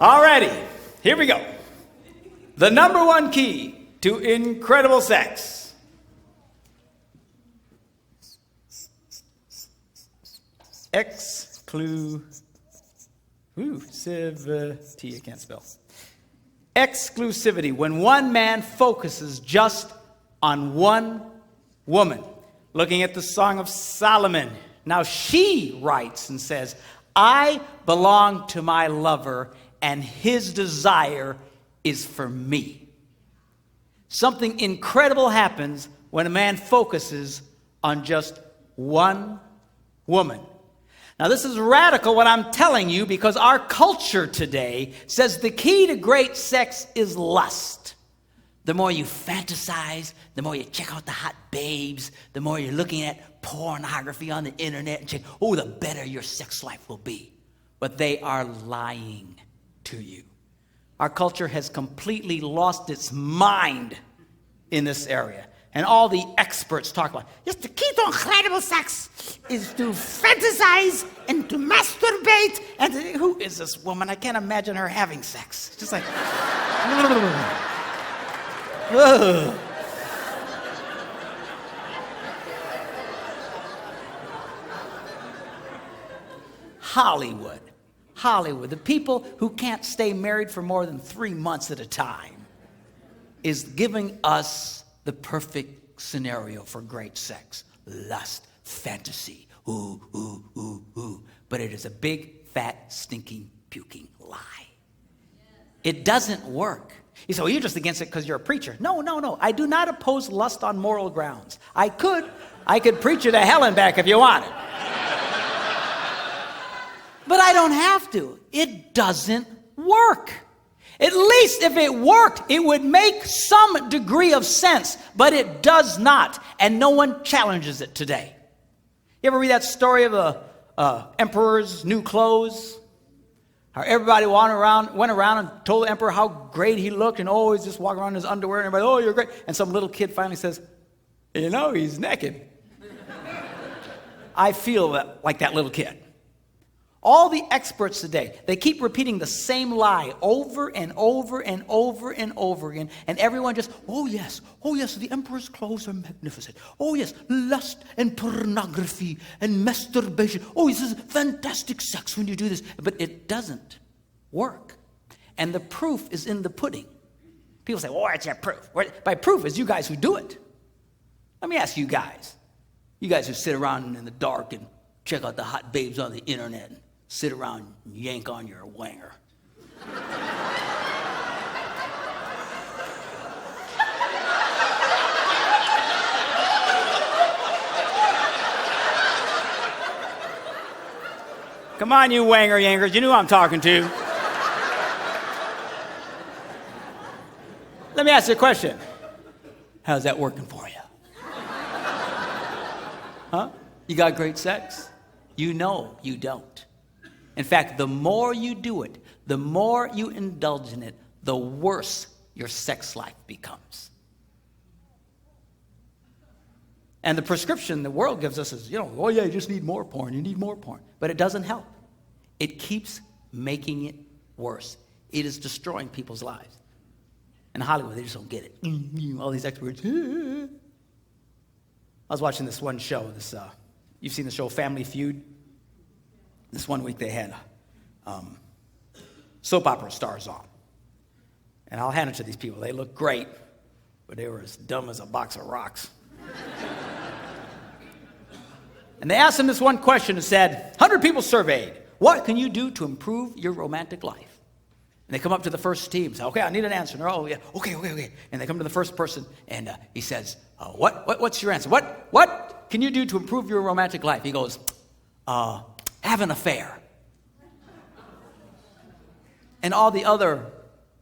Alrighty, here we go. The number one key to incredible sex. Exclusivity. I can't spell. Exclusivity. When one man focuses just on one woman. Looking at the Song of Solomon. Now she writes and says, I belong to my lover and his desire is for me. Something incredible happens when a man focuses on just one woman. Now this is radical what I'm telling you, because our culture today says the key to great sex is lust. The more you fantasize, the more you check out the hot babes, the more you're looking at pornography on the internet and check, the better your sex life will be. But they are lying to you. Our culture has completely lost its mind in this area. And all the experts talk about, yes, the key to incredible sex is to fantasize and to masturbate. And who is this woman? I can't imagine her having sex. It's just like, Hollywood, the people who can't stay married for more than 3 months at a time is giving us the perfect scenario for great sex. Lust, fantasy, but it is a big, fat, stinking, puking lie. It doesn't work. You say, well, you're just against it because you're a preacher. No. I do not oppose lust on moral grounds. I could preach you to hell and back if you wanted. But I don't have to. It doesn't work. At least if it worked, it would make some degree of sense. But it does not. And no one challenges it today. You ever read that story of the emperor's new clothes? How everybody went around and told the emperor how great he looked, and he's just walking around in his underwear, and everybody, you're great. And some little kid finally says, he's naked. I feel like that little kid. All the experts today, they keep repeating the same lie over and over and over and over again, and everyone just, oh yes, the emperor's clothes are magnificent. Oh yes, lust and pornography and masturbation. This is fantastic sex when you do this. But it doesn't work. And the proof is in the pudding. People say, where's your proof? By proof is you guys who do it. Let me ask you guys who sit around in the dark and check out the hot babes on the internet and sit around and yank on your wanger. Come on, you wanger yankers. You know who I'm talking to. Let me ask you a question. How's that working for you? Huh? You got great sex? You know you don't. In fact, the more you do it, the more you indulge in it, the worse your sex life becomes. And the prescription the world gives us is, you just need more porn. You need more porn. But it doesn't help. It keeps making it worse. It is destroying people's lives. In Hollywood, they just don't get it. All these experts. I was watching this one show. You've seen the show Family Feud? This one week they had soap opera stars on. And I'll hand it to these people. They look great, but they were as dumb as a box of rocks. And they asked them this one question and said, 100 people surveyed, what can you do to improve your romantic life? And they come up to the first team and say, okay, I need an answer. And they're, yeah, okay. And they come to the first person and he says, what's your answer? What can you do to improve your romantic life? He goes, have an affair. And all the other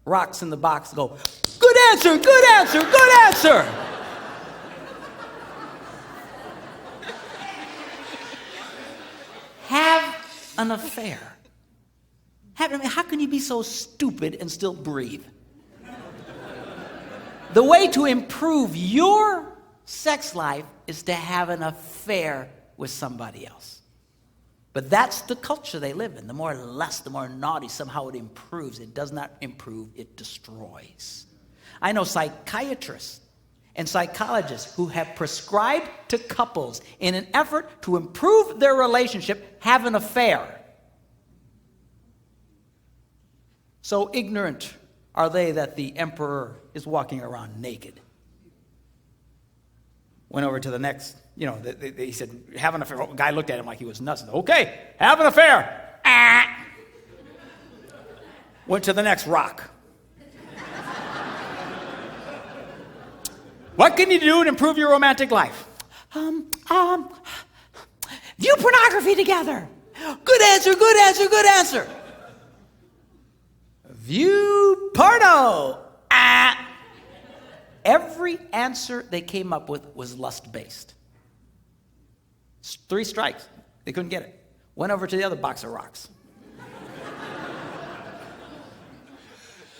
rocks in the box go, good answer. Have an affair. How can you be so stupid and still breathe? The way to improve your sex life is to have an affair with somebody else. But that's the culture they live in. The more lust, the more naughty, somehow it improves. It does not improve, it destroys. I know psychiatrists and psychologists who have prescribed to couples in an effort to improve their relationship have an affair. So ignorant are they that the emperor is walking around naked. Went over to the next, he said, have an affair. The guy looked at him like he was nuts. Okay, have an affair. Ah. Went to the next rock. What can you do to improve your romantic life? View pornography together. Good answer, good answer, good answer. View porno. Ah. Every answer they came up with was lust-based. 3 strikes. They couldn't get it. Went over to the other box of rocks.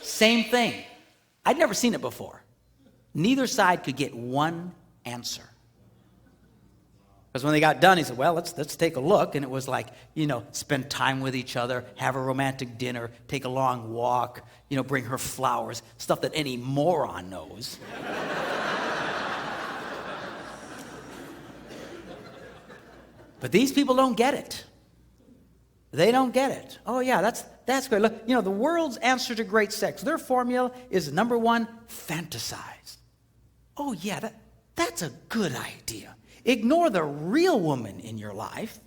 Same thing. I'd never seen it before. Neither side could get one answer. Because when they got done, he said, well, let's take a look. And it was like, spend time with each other, have a romantic dinner, take a long walk, bring her flowers, stuff that any moron knows. But these people don't get it. They don't get it. Oh, yeah, that's great. Look, the world's answer to great sex, their formula is number 1, fantasize. Oh, yeah, that's a good idea. Ignore the real woman in your life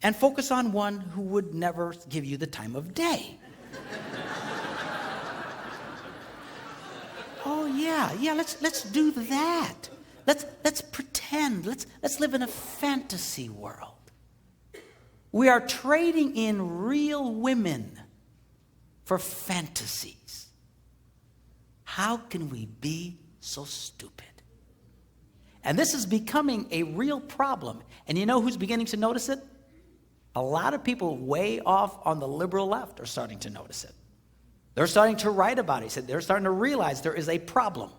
and focus on one who would never give you the time of day. Oh, yeah, let's do that. Let's pretend. Let's live in a fantasy world. We are trading in real women for fantasies. How can we be so stupid? And this is becoming a real problem. And you know who's beginning to notice it? A lot of people way off on the liberal left are starting to notice it. They're starting to write about it. They're starting to realize there is a problem.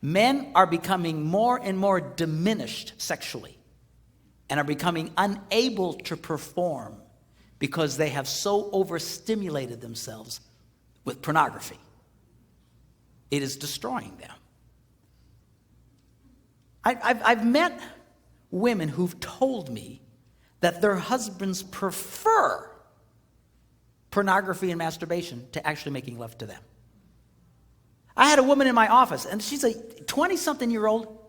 Men are becoming more and more diminished sexually and are becoming unable to perform because they have so overstimulated themselves with pornography. It is destroying them. I've met women who've told me that their husbands prefer pornography and masturbation to actually making love to them. I had a woman in my office, and she's a 20-something-year-old,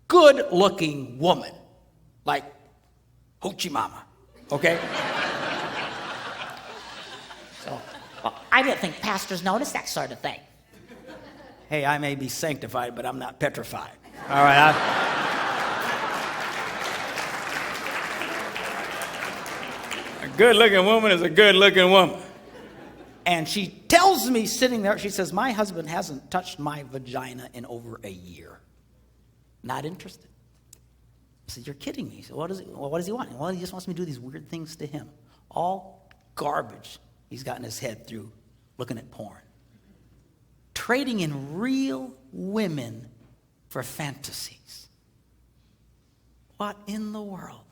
good-looking woman, like Hoochie Mama, okay? So, I didn't think pastors notice that sort of thing. Hey, I may be sanctified, but I'm not petrified. All right. A good-looking woman is a good-looking woman. And she tells me sitting there, she says, my husband hasn't touched my vagina in over a year. Not interested. I said, you're kidding me. He said, what does he want? Well, he just wants me to do these weird things to him. All garbage he's gotten his head through looking at porn. Trading in real women for fantasies. What in the world?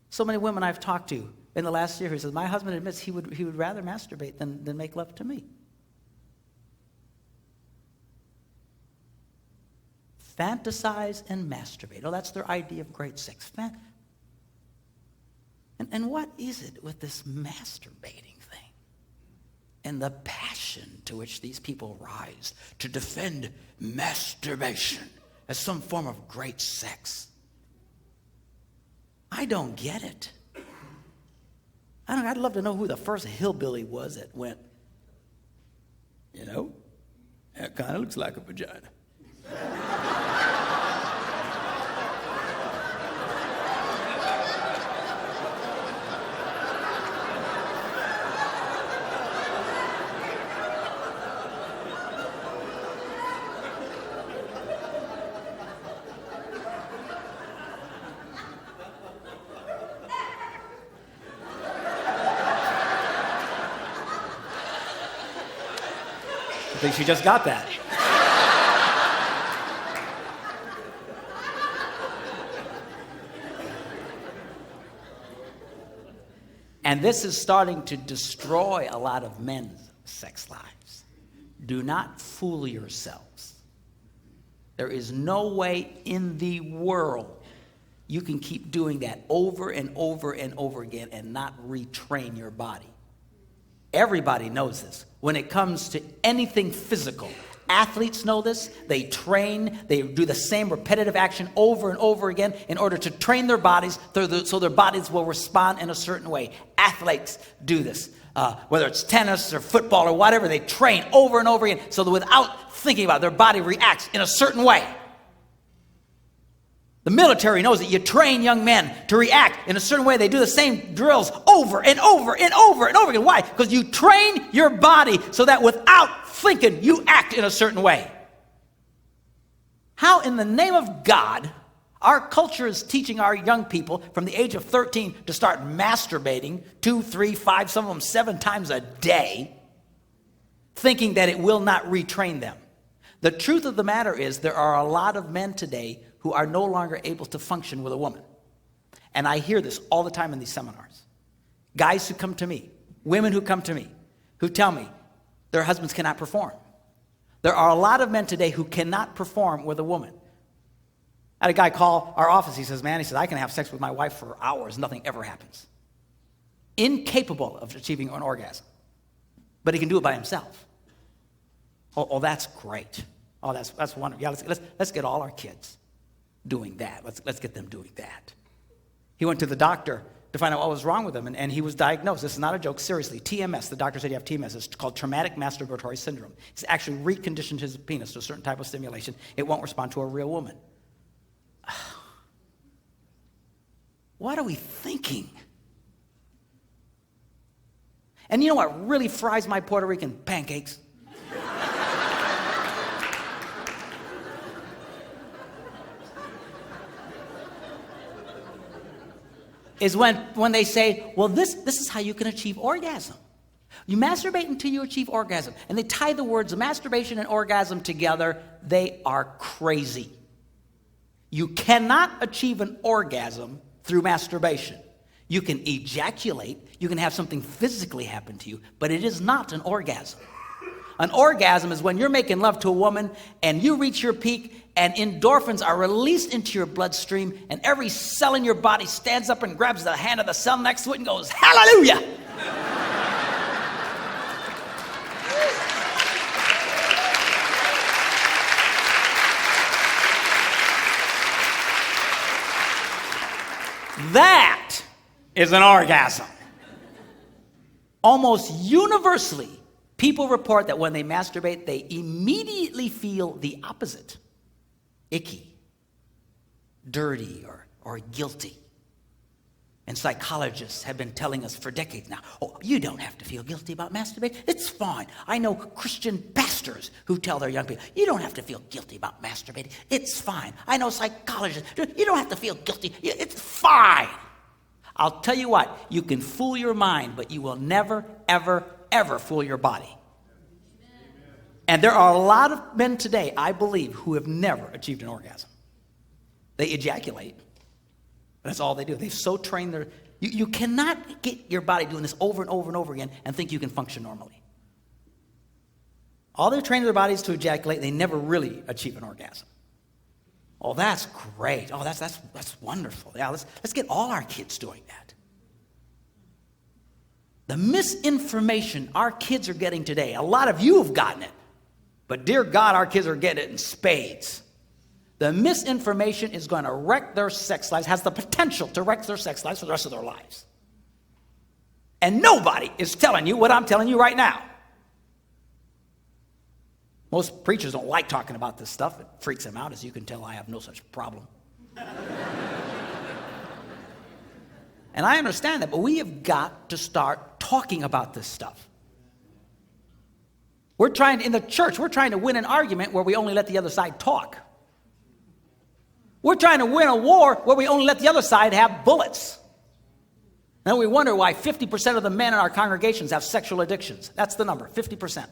So many women I've talked to in the last year who says, my husband admits he would rather masturbate than make love to me. Fantasize and masturbate. Oh, that's their idea of great sex. And what is it with this masturbating thing? And the passion to which these people rise to defend masturbation as some form of great sex. I don't get it. I'd love to know who the first hillbilly was that went, that kind of looks like a vagina. I think she just got that. And this is starting to destroy a lot of men's sex lives. Do not fool yourselves. There is no way in the world you can keep doing that over and over and over again and not retrain your body. Everybody knows this. When it comes to anything physical, athletes know this. They train. They do the same repetitive action over and over again in order to train their bodies so their bodies will respond in a certain way. Athletes do this. Whether it's tennis or football or whatever, they train over and over again so that without thinking about it, their body reacts in a certain way. The military knows that you train young men to react in a certain way. They do the same drills over and over and over and over again. Why? Because you train your body so that without thinking, you act in a certain way. How in the name of God, our culture is teaching our young people from the age of 13 to start masturbating 2, 3, 5, some of them 7 times a day, thinking that it will not retrain them. The truth of the matter is there are a lot of men today who are no longer able to function with a woman. And I hear this all the time in these seminars. Guys who come to me, women who come to me, who tell me their husbands cannot perform. There are a lot of men today who cannot perform with a woman. I had a guy call our office. He says, I can have sex with my wife for hours. Nothing ever happens. Incapable of achieving an orgasm. But he can do it by himself. Oh, that's great. Oh, that's wonderful. Yeah, let's get all our kids doing that. Let's get them doing that. He went to the doctor to find out what was wrong with him, and he was diagnosed. This is not a joke, seriously. TMS, the doctor said you have TMS. It's called traumatic masturbatory syndrome. He's actually reconditioned his penis to a certain type of stimulation. It won't respond to a real woman. What are we thinking? And you know what really fries my Puerto Rican pancakes? Is when they say, well, this is how you can achieve orgasm. You masturbate until you achieve orgasm. And they tie the words masturbation and orgasm together. They are crazy. You cannot achieve an orgasm through masturbation. You can ejaculate. You can have something physically happen to you, but it is not an orgasm. An orgasm is when you're making love to a woman and you reach your peak and endorphins are released into your bloodstream and every cell in your body stands up and grabs the hand of the cell next to it and goes, hallelujah! That is an orgasm. Almost universally, people report that when they masturbate, they immediately feel the opposite. Icky, dirty, or guilty. And psychologists have been telling us for decades now, oh, you don't have to feel guilty about masturbating. It's fine. I know Christian pastors who tell their young people, you don't have to feel guilty about masturbating. It's fine. I know psychologists, you don't have to feel guilty. It's fine. I'll tell you what, you can fool your mind, but you will never, ever, ever fool your body. And there are a lot of men today, I believe, who have never achieved an orgasm. They ejaculate. That's all they do. They've so trained their... You cannot get your body doing this over and over and over again and think you can function normally. All they're training their bodies to ejaculate, they never really achieve an orgasm. Oh, that's great. Oh, that's wonderful. Yeah, let's get all our kids doing that. The misinformation our kids are getting today, a lot of you have gotten it. But dear God, our kids are getting it in spades. The misinformation is going to wreck their sex lives, has the potential to wreck their sex lives for the rest of their lives. And nobody is telling you what I'm telling you right now. Most preachers don't like talking about this stuff. It freaks them out. As you can tell, I have no such problem. And I understand that, but we have got to start talking about this stuff. In the church, we're trying to win an argument where we only let the other side talk. We're trying to win a war where we only let the other side have bullets. And we wonder why 50% of the men in our congregations have sexual addictions. That's the number, 50%.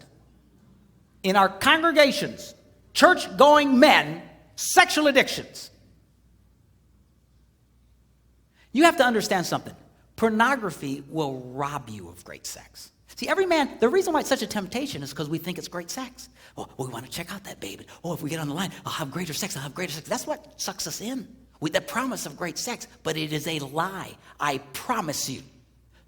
In our congregations, church-going men, sexual addictions. You have to understand something. Pornography will rob you of great sex. See, every man, the reason why it's such a temptation is because we think it's great sex. Oh, we want to check out that baby. Oh, if we get on the line, I'll have greater sex, I'll have greater sex. That's what sucks us in, with the promise of great sex. But it is a lie. I promise you,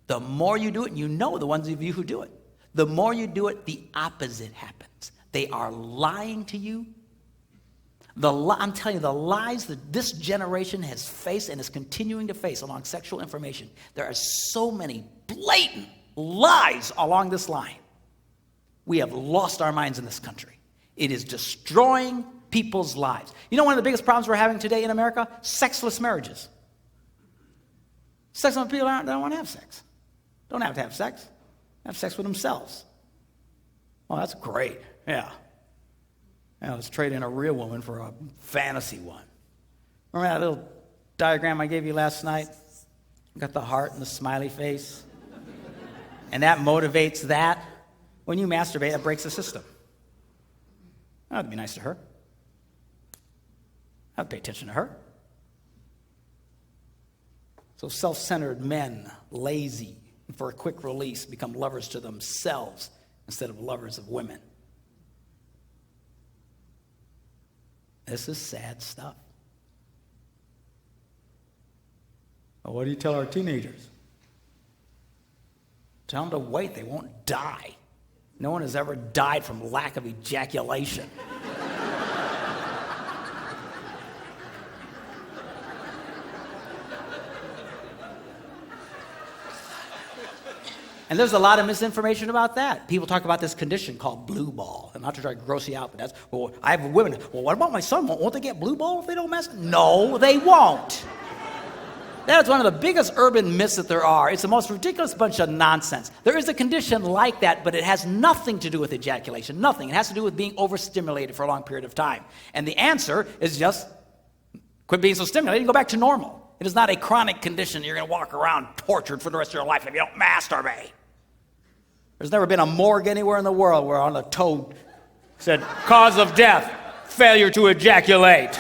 the more you do it, and you know the ones of you who do it, the more you do it, the opposite happens. They are lying to you. I'm telling you, the lies that this generation has faced and is continuing to face along sexual information, there are so many blatant lies along this line. We have lost our minds in this country. It is destroying people's lives. You know one of the biggest problems we're having today in America? Sexless marriages. Sexless people don't want to have sex. Don't have to have sex. Have sex with themselves. Oh, that's great. Yeah. Let's trade in a real woman for a fantasy one. Remember that little diagram I gave you last night? Got the heart and the smiley face. And that motivates that. When you masturbate, that breaks the system. That'd be nice to her. I'd pay attention to her. So self-centered men, lazy, and for a quick release, become lovers to themselves instead of lovers of women. This is sad stuff. Well, what do you tell our teenagers? Tell them to wait. They won't die. No one has ever died from lack of ejaculation. And there's a lot of misinformation about that. People talk about this condition called blue ball. And not to try to gross you out, but that's, well, I have women. Well, what about my son? Won't they get blue ball if they don't mess? No, they won't. That is one of the biggest urban myths that there are. It's the most ridiculous bunch of nonsense. There is a condition like that, but it has nothing to do with ejaculation. Nothing. It has to do with being overstimulated for a long period of time. And the answer is just quit being so stimulated and go back to normal. It is not a chronic condition you're going to walk around tortured for the rest of your life if you don't masturbate. There's never been a morgue anywhere in the world where on the toe said, cause of death, failure to ejaculate.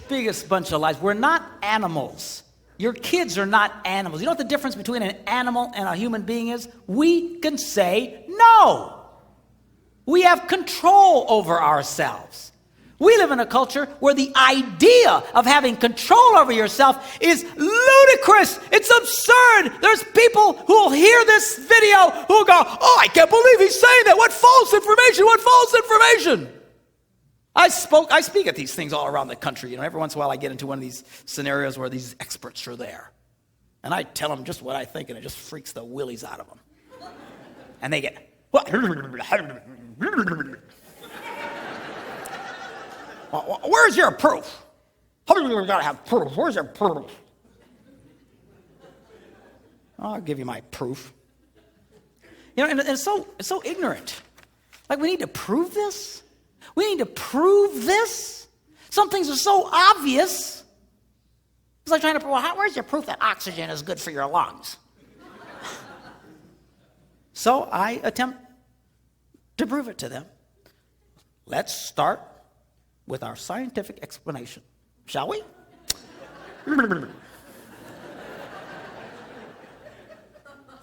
Biggest bunch of lies. We're not animals. Your kids are not animals. You know what the difference between an animal and a human being is? We can say no. We have control over ourselves. We live in a culture where the idea of having control over yourself is ludicrous. It's absurd. There's people who will hear this video who will go, oh, I can't believe he's saying that. What false information? What false information? I speak at these things all around the country. You know, every once in a while I get into one of these scenarios where these experts are there. And I tell them just what I think, and it just freaks the willies out of them. And they get, what? Where's your proof? You gotta have proof. Where's your proof? I'll give you my proof. You know, and it's so ignorant. Like, we need to prove this? We need to prove this? Some things are so obvious. It's like trying to prove, well, where's your proof that oxygen is good for your lungs? So I attempt to prove it to them. Let's start with our scientific explanation, shall we?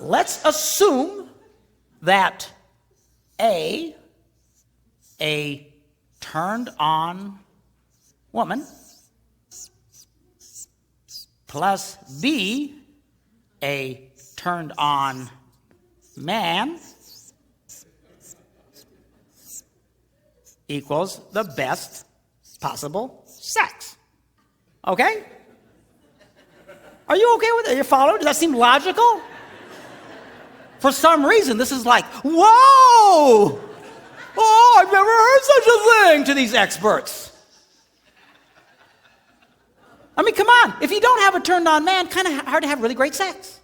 Let's assume that A turned on woman plus B, a turned on man, equals the best possible sex. Okay? Are you okay with it? You follow? Does that seem logical? For some reason, this is like, whoa! Oh, I've never heard such a thing to these experts. I mean, come on. If you don't have a turned-on man, kind of hard to have really great sex.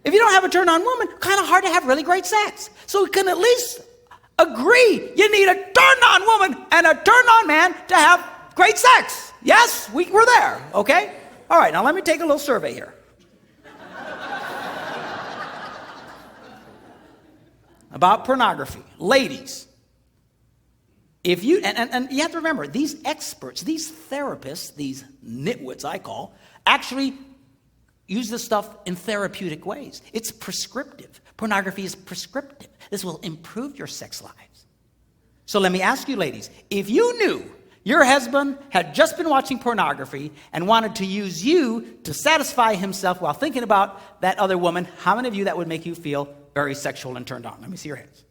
If you don't have a turned-on woman, kind of hard to have really great sex. So we can at least agree you need a turned-on woman and a turned-on man to have great sex. Yes, we're there, okay? All right, now let me take a little survey here. About pornography. Ladies, If you, and you have to remember, these experts, these therapists, these nitwits I call, actually use this stuff in therapeutic ways. It's prescriptive. Pornography is prescriptive. This will improve your sex lives. So let me ask you, ladies, if you knew your husband had just been watching pornography and wanted to use you to satisfy himself while thinking about that other woman, how many of you that would make you feel very sexual and turned on? Let me see your hands.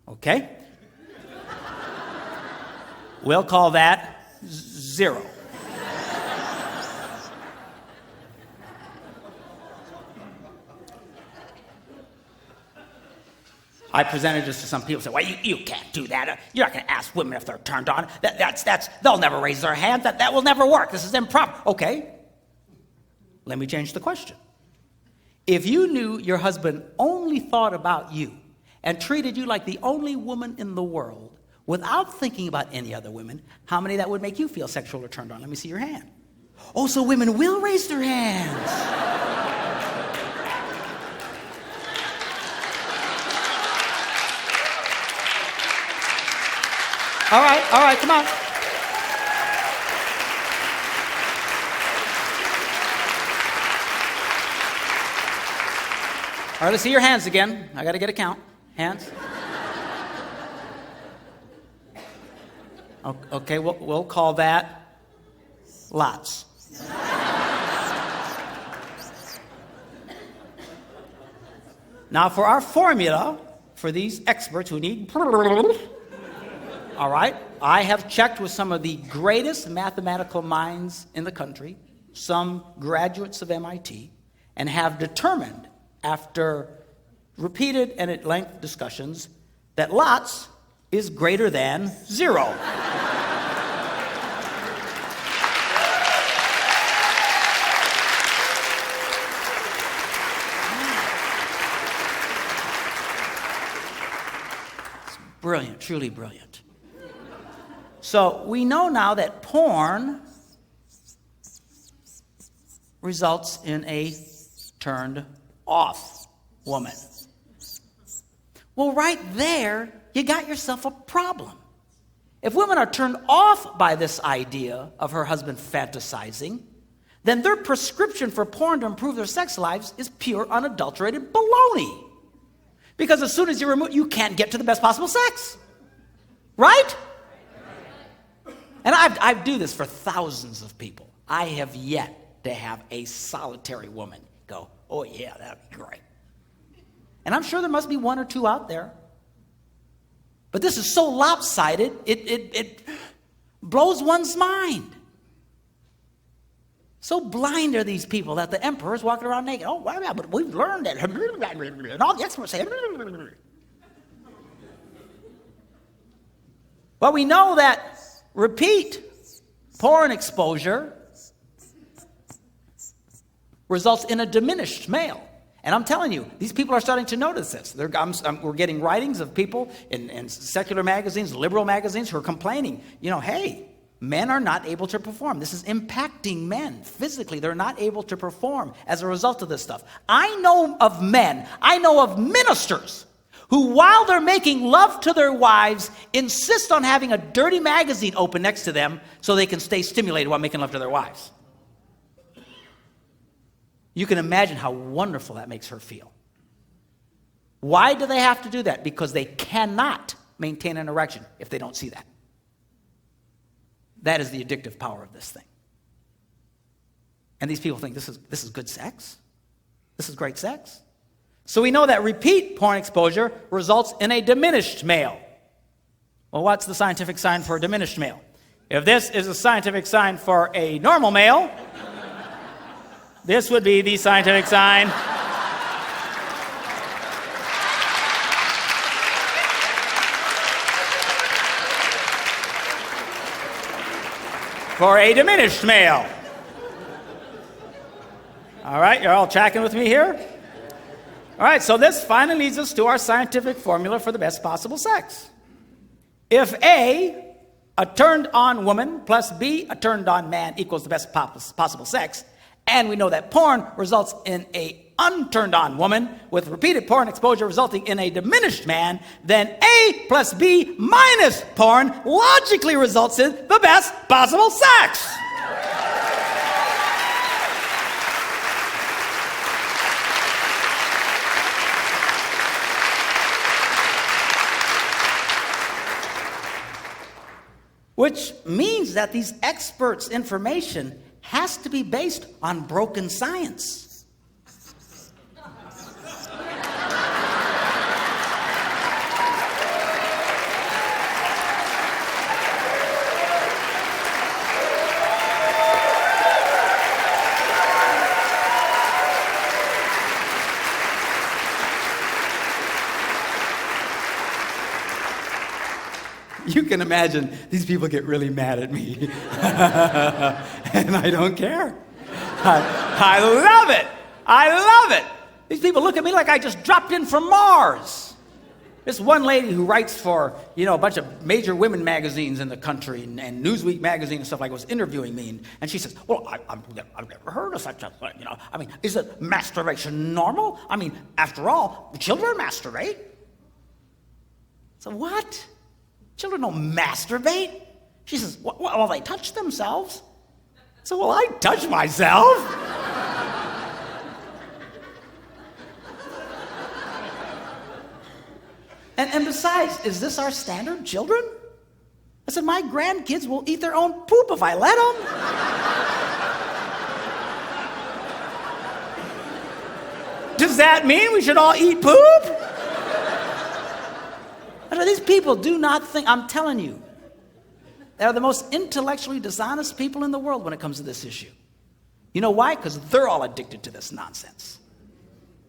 Okay? We'll call that 0. I presented this to some people. Said, "Well, you can't do that. You're not going to ask women if they're turned on. They'll never raise their hand. That will never work. This is improper." Okay. Let me change the question. If you knew your husband only thought about you and treated you like the only woman in the world without thinking about any other women, how many that would make you feel sexual or turned on? Let me see your hand. Oh, so women will raise their hands. All right, come on. All right, let's see your hands again. I got to get a count. Hands. Okay, we'll call that lots. Now, for our formula, for these experts who need... All right, I have checked with some of the greatest mathematical minds in the country, some graduates of MIT, and have determined, after repeated and at length discussions, that lots is greater than 0. It's brilliant, truly brilliant. So we know now that porn results in a turned off woman. Well, right there, you got yourself a problem. If women are turned off by this idea of her husband fantasizing, then their prescription for porn to improve their sex lives is pure, unadulterated baloney. Because as soon as you remove, you can't get to the best possible sex. Right? And I do this for thousands of people. I have yet to have a solitary woman go, "Oh yeah, that'd be great." And I'm sure there must be one or two out there. But this is so lopsided, it blows one's mind. So blind are these people that the emperor is walking around naked. Oh, well, yeah, but we've learned it. And all the experts say, well, we know that repeat porn exposure results in a diminished male. And I'm telling you, these people are starting to notice this. We're getting writings of people in secular magazines, liberal magazines, who are complaining, hey, men are not able to perform. This is impacting men physically. They're not able to perform as a result of this stuff. I know of ministers who, while they're making love to their wives, insist on having a dirty magazine open next to them so they can stay stimulated while making love to their wives. You can imagine how wonderful that makes her feel. Why do they have to do that? Because they cannot maintain an erection if they don't see that. That is the addictive power of this thing. And these people think this is good sex? This is great sex? So we know that repeat porn exposure results in a diminished male. Well, what's the scientific sign for a diminished male? If this is a scientific sign for a normal male, this would be the scientific sign for a diminished male. All right, you're all tracking with me here? All right, so this finally leads us to our scientific formula for the best possible sex. If A, a turned-on woman, plus B, a turned-on man, equals the best possible sex, And we know that porn results in a unturned on woman with repeated porn exposure resulting in a diminished man, then A plus B minus porn logically results in the best possible sex. Which means that these experts' information has to be based on broken science. You can imagine these people get really mad at me. And I don't care. I love it. I love it. These people look at me like I just dropped in from Mars. This one lady who writes for, a bunch of major women magazines in the country and Newsweek magazine and stuff like that was interviewing me. And she says, well, I've never heard of such a thing. Is it masturbation normal? After all, children masturbate. So what? Children don't masturbate. She says, well, they touch themselves. So, well, I touch myself. and besides, is this our standard, children? I said, my grandkids will eat their own poop if I let them. Does that mean we should all eat poop? These people do not think, I'm telling you, they're the most intellectually dishonest people in the world when it comes to this issue. You know why? Because they're all addicted to this nonsense.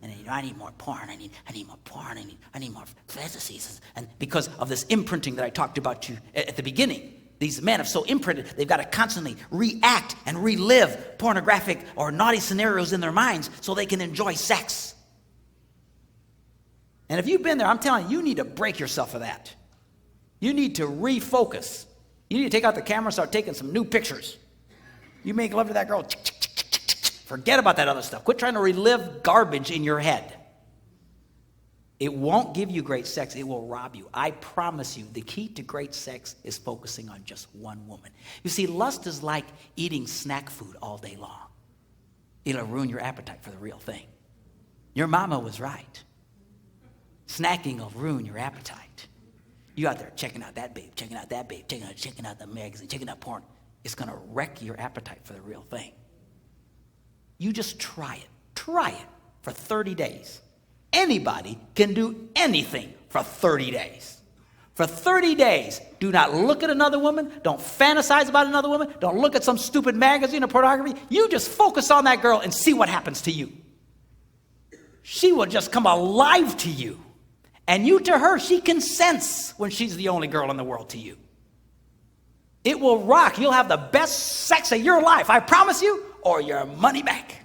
And I need more porn, I need more porn, I need more fantasies. And because of this imprinting that I talked about you at the beginning, these men have so imprinted, they've got to constantly react and relive pornographic or naughty scenarios in their minds so they can enjoy sex. And if you've been there, I'm telling you, you need to break yourself of that. You need to refocus. You need to take out the camera and start taking some new pictures. You make love to that girl. Forget about that other stuff. Quit trying to relive garbage in your head. It won't give you great sex. It will rob you. I promise you, the key to great sex is focusing on just one woman. You see, lust is like eating snack food all day long. It'll ruin your appetite for the real thing. Your mama was right. Snacking will ruin your appetite. You out there checking out that babe, checking out that babe, checking out the magazine, checking out porn. It's going to wreck your appetite for the real thing. You just try it. Try it for 30 days. Anybody can do anything for 30 days. For 30 days, do not look at another woman. Don't fantasize about another woman. Don't look at some stupid magazine or pornography. You just focus on that girl and see what happens to you. She will just come alive to you. And you to her, she can sense when she's the only girl in the world to you. It will rock. You'll have the best sex of your life, I promise you, or your money back.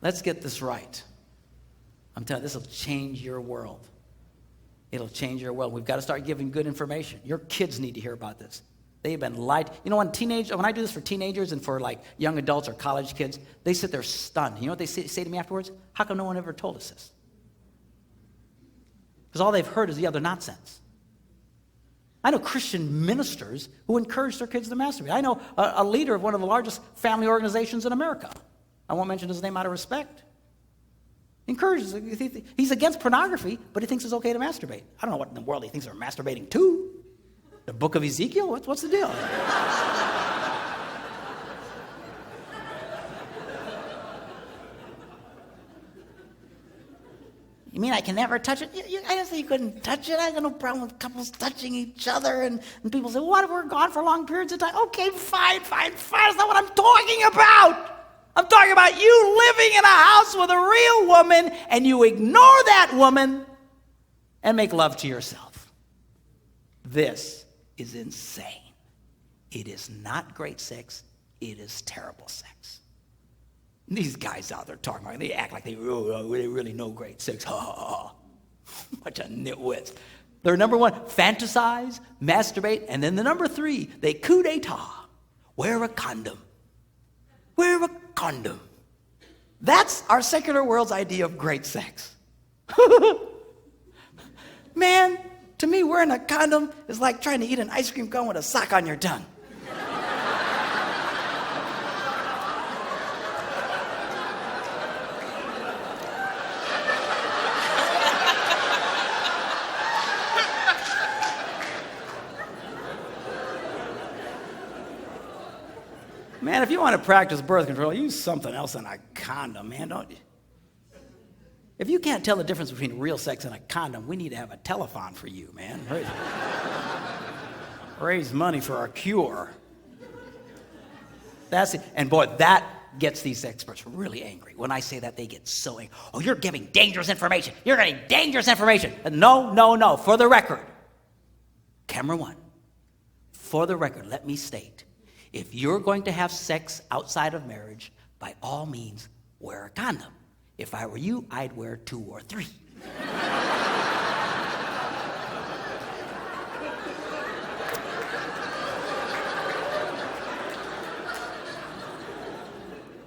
Let's get this right. I'm telling you, this will change your world. It'll change your world. We've got to start giving good information. Your kids need to hear about this. They've been lied. You know, when I do this for teenagers and for like young adults or college kids, they sit there stunned. You know what they say to me afterwards? How come no one ever told us this? Because all they've heard is the other nonsense. I know Christian ministers who encourage their kids to masturbate. I know a leader of one of the largest family organizations in America. I won't mention his name out of respect. Encourages. He's against pornography, but he thinks it's okay to masturbate. I don't know what in the world he thinks they're masturbating to. The book of Ezekiel? What's the deal? You mean I can never touch it? I didn't say you couldn't touch it. I got no problem with couples touching each other. And people say, well, what if we're gone for long periods of time? Okay, fine. That's not what I'm talking about. I'm talking about you living in a house with a real woman and you ignore that woman and make love to yourself. This is insane. It is not great sex. It is terrible sex. These guys out there talking about it, they act like they really know great sex. Ha, ha, ha. Bunch of nitwits. They're number one, fantasize, masturbate, and then the number three, they coup d'etat. Wear a condom. Wear a condom. That's our secular world's idea of great sex. Man, to me, wearing a condom is like trying to eat an ice cream cone with a sock on your tongue. Man, if you want to practice birth control, use something else than a condom, man, don't you? If you can't tell the difference between real sex and a condom, we need to have a telethon for you, man. Raise money for a cure. That's it. And boy, that gets these experts really angry. When I say that, they get so angry. Oh, you're giving dangerous information. You're getting dangerous information. No. For the record, camera one, for the record, let me state, if you're going to have sex outside of marriage, by all means, wear a condom. If I were you, I'd wear 2 or 3.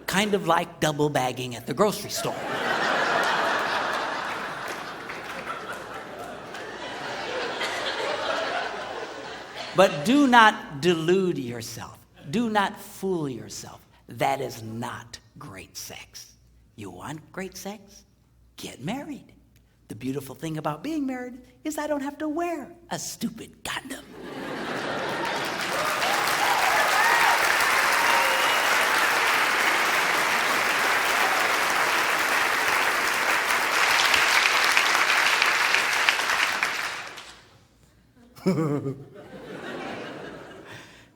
Kind of like double bagging at the grocery store. But do not delude yourself. Do not fool yourself. That is not great sex. You want great sex? Get married. The beautiful thing about being married is I don't have to wear a stupid condom.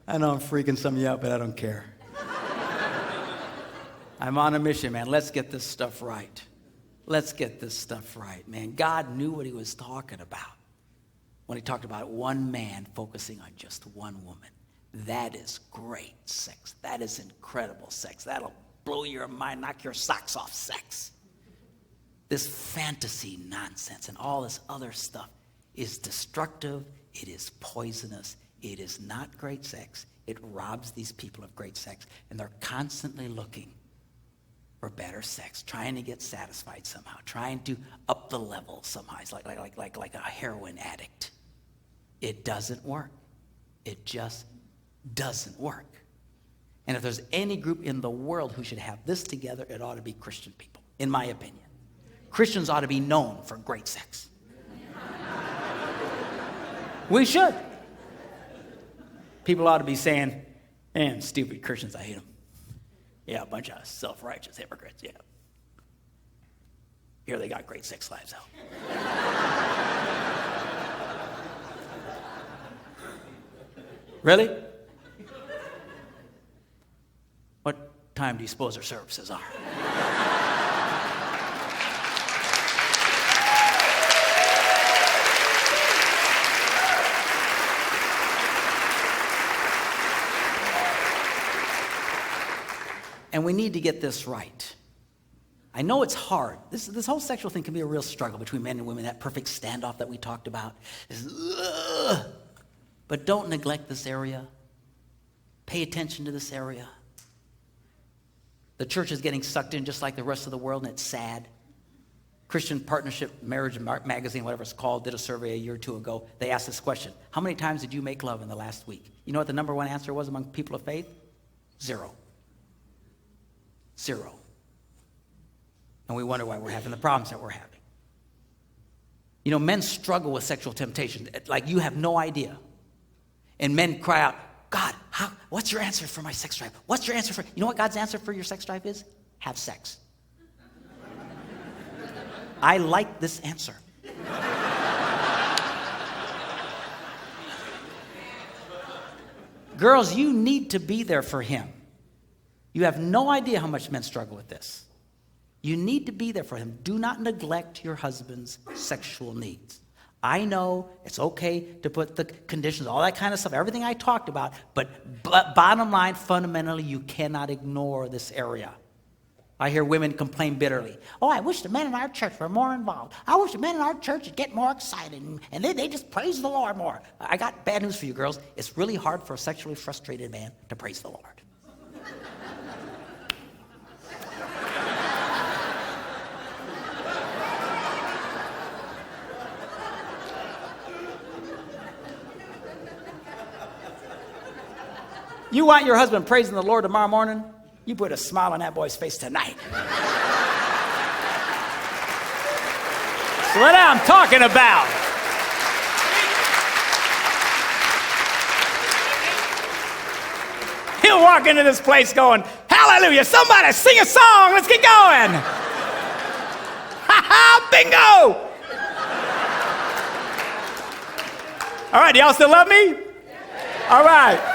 I know I'm freaking some of you out, but I don't care. I'm on a mission, man. Let's get this stuff right. Let's get this stuff right, man. God knew what he was talking about when he talked about one man focusing on just one woman. That is great sex. That is incredible sex. That'll blow your mind, knock your socks off sex. This fantasy nonsense and all this other stuff is destructive. It is poisonous. It is not great sex. It robs these people of great sex, and they're constantly looking for better sex, trying to get satisfied somehow, trying to up the level somehow. It's like a heroin addict. It doesn't work. It just doesn't work. And if there's any group in the world who should have this together, it ought to be Christian people, in my opinion. Christians ought to be known for great sex. We should. People ought to be saying, man, stupid Christians, I hate them. Yeah, a bunch of self-righteous hypocrites, yeah. Here they got great sex lives out. Really? What time do you suppose their services are? And we need to get this right. I know it's hard. This whole sexual thing can be a real struggle between men and women, that perfect standoff that we talked about. But don't neglect this area. Pay attention to this area. The church is getting sucked in just like the rest of the world, and it's sad. Christian Partnership Marriage Magazine, whatever it's called, did a survey a year or two ago. They asked this question: how many times did you make love in the last week? You know what the number one answer was among people of faith? 0. 0. And we wonder why we're having the problems that we're having. You know, men struggle with sexual temptation like you have no idea. And men cry out, God, what's your answer for my sex drive? What's your answer for... You know what God's answer for your sex drive is? Have sex. I like this answer. Girls, you need to be there for him. You have no idea how much men struggle with this. You need to be there for him. Do not neglect your husband's sexual needs. I know it's okay to put the conditions, all that kind of stuff, everything I talked about, but bottom line, fundamentally, you cannot ignore this area. I hear women complain bitterly. Oh, I wish the men in our church were more involved. I wish the men in our church would get more excited and they just praise the Lord more. I got bad news for you girls. It's really hard for a sexually frustrated man to praise the Lord. You want your husband praising the Lord tomorrow morning? You put a smile on that boy's face tonight. That's what I'm talking about. He'll walk into this place going, hallelujah, somebody sing a song, let's get going. Ha-ha, bingo. All right, y'all still love me? All right.